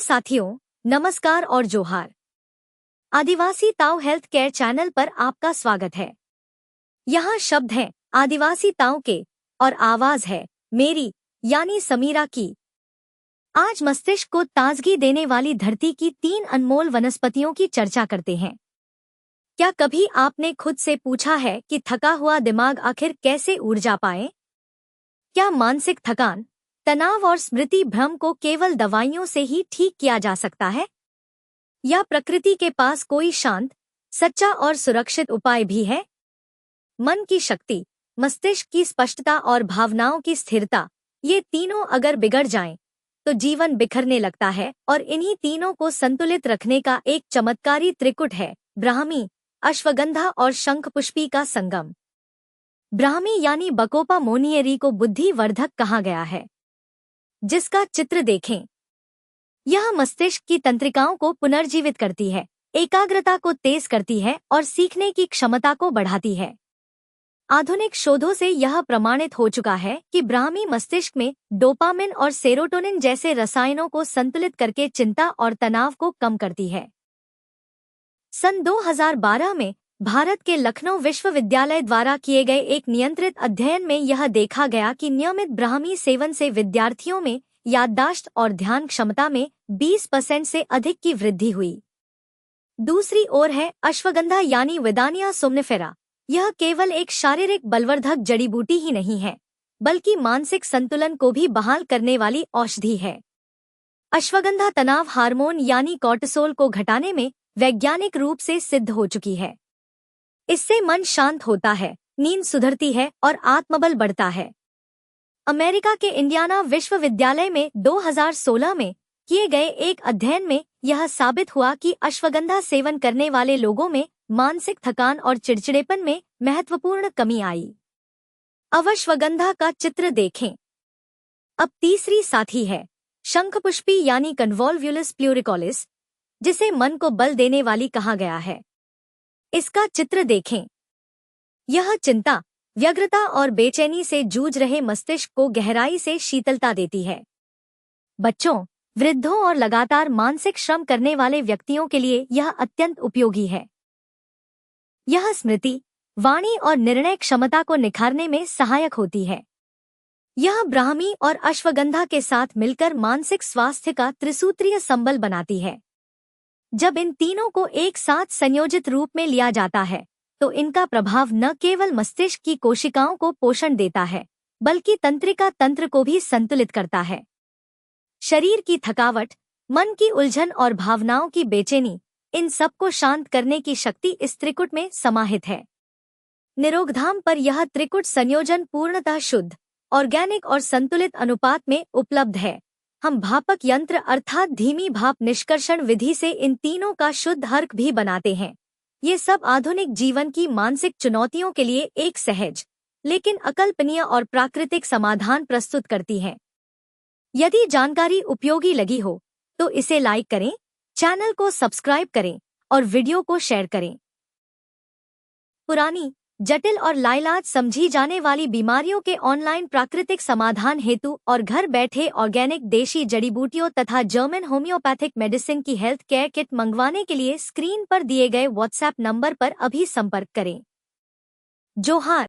साथियों, नमस्कार और जोहार। आदिवासी ताऊ हेल्थ केयर चैनल पर आपका स्वागत है। यहाँ शब्द हैं आदिवासी ताऊ के और आवाज है मेरी यानी समीरा की। आज मस्तिष्क को ताजगी देने वाली धरती की 3 अनमोल वनस्पतियों की चर्चा करते हैं। क्या कभी आपने खुद से पूछा है कि थका हुआ दिमाग आखिर कैसे ऊर्जा पाए? क्या मानसिक थकान, तनाव और स्मृति भ्रम को केवल दवाइयों से ही ठीक किया जा सकता है? या प्रकृति के पास कोई शांत, सच्चा और सुरक्षित उपाय भी है? मन की शक्ति, मस्तिष्क की स्पष्टता और भावनाओं की स्थिरता, ये तीनों अगर बिगड़ जाएं, तो जीवन बिखरने लगता है। और इन्हीं तीनों को संतुलित रखने का एक चमत्कारी त्रिकुट है ब्राह्मी, अश्वगंधा और शंखपुष्पी का संगम। ब्राह्मी यानी बकोपा मोनियरी को बुद्धिवर्धक कहा गया है, जिसका चित्र देखें। यह मस्तिष्क की तंत्रिकाओं को पुनर्जीवित करती है, एकाग्रता को तेज करती है और सीखने की क्षमता को बढ़ाती है। आधुनिक शोधों से यह प्रमाणित हो चुका है कि ब्राह्मी मस्तिष्क में डोपामिन और सेरोटोनिन जैसे रसायनों को संतुलित करके चिंता और तनाव को कम करती है। सन 2012 में भारत के लखनऊ विश्वविद्यालय द्वारा किए गए एक नियंत्रित अध्ययन में यह देखा गया कि नियमित ब्राह्मी सेवन से विद्यार्थियों में याददाश्त और ध्यान क्षमता में 20% से अधिक की वृद्धि हुई। दूसरी ओर है अश्वगंधा यानी विदानिया सोमनिफेरा। यह केवल एक शारीरिक बलवर्धक जड़ी बूटी ही नहीं है, बल्कि मानसिक संतुलन को भी बहाल करने वाली औषधि है। अश्वगंधा तनाव हार्मोन यानी कॉर्टिसोल को घटाने में वैज्ञानिक रूप से सिद्ध हो चुकी है। इससे मन शांत होता है, नींद सुधरती है और आत्मबल बढ़ता है। अमेरिका के इंडियाना विश्वविद्यालय में 2016 में किए गए एक अध्ययन में यह साबित हुआ कि अश्वगंधा सेवन करने वाले लोगों में मानसिक थकान और चिड़चिड़ेपन में महत्वपूर्ण कमी आई। अब अश्वगंधा का चित्र देखें। अब तीसरी साथी है शंखपुष्पी यानी कन्वोल्वुलस प्लूरिकोलिस, जिसे मन को बल देने वाली कहा गया है। इसका चित्र देखें। यह चिंता, व्यग्रता और बेचैनी से जूझ रहे मस्तिष्क को गहराई से शीतलता देती है। बच्चों, वृद्धों और लगातार मानसिक श्रम करने वाले व्यक्तियों के लिए यह अत्यंत उपयोगी है। यह स्मृति, वाणी और निर्णय क्षमता को निखारने में सहायक होती है। यह ब्राह्मी और अश्वगंधा के साथ मिलकर मानसिक स्वास्थ्य का त्रिसूत्रीय संबल बनाती है। जब इन तीनों को एक साथ संयोजित रूप में लिया जाता है, तो इनका प्रभाव न केवल मस्तिष्क की कोशिकाओं को पोषण देता है, बल्कि तंत्रिका तंत्र को भी संतुलित करता है। शरीर की थकावट, मन की उलझन और भावनाओं की बेचैनी, इन सब को शांत करने की शक्ति इस त्रिकुट में समाहित है। निरोगधाम पर यह त्रिकुट संयोजन पूर्णतः शुद्ध, ऑर्गेनिक और संतुलित अनुपात में उपलब्ध है। हम भापक यंत्र अर्थात धीमी भाप निष्कर्षण विधि से इन तीनों का शुद्ध अर्क भी बनाते हैं। ये सब आधुनिक जीवन की मानसिक चुनौतियों के लिए एक सहज लेकिन अकल्पनीय और प्राकृतिक समाधान प्रस्तुत करती हैं। यदि जानकारी उपयोगी लगी हो तो इसे लाइक करें, चैनल को सब्सक्राइब करें और वीडियो को शेयर करें। पुरानी, जटिल और लाइलाज समझी जाने वाली बीमारियों के ऑनलाइन प्राकृतिक समाधान हेतु और घर बैठे ऑर्गेनिक देशी जड़ी बूटियों तथा जर्मन होम्योपैथिक मेडिसिन की हेल्थ केयर किट मंगवाने के लिए स्क्रीन पर दिए गए व्हाट्सएप नंबर पर अभी संपर्क करें। जोहार।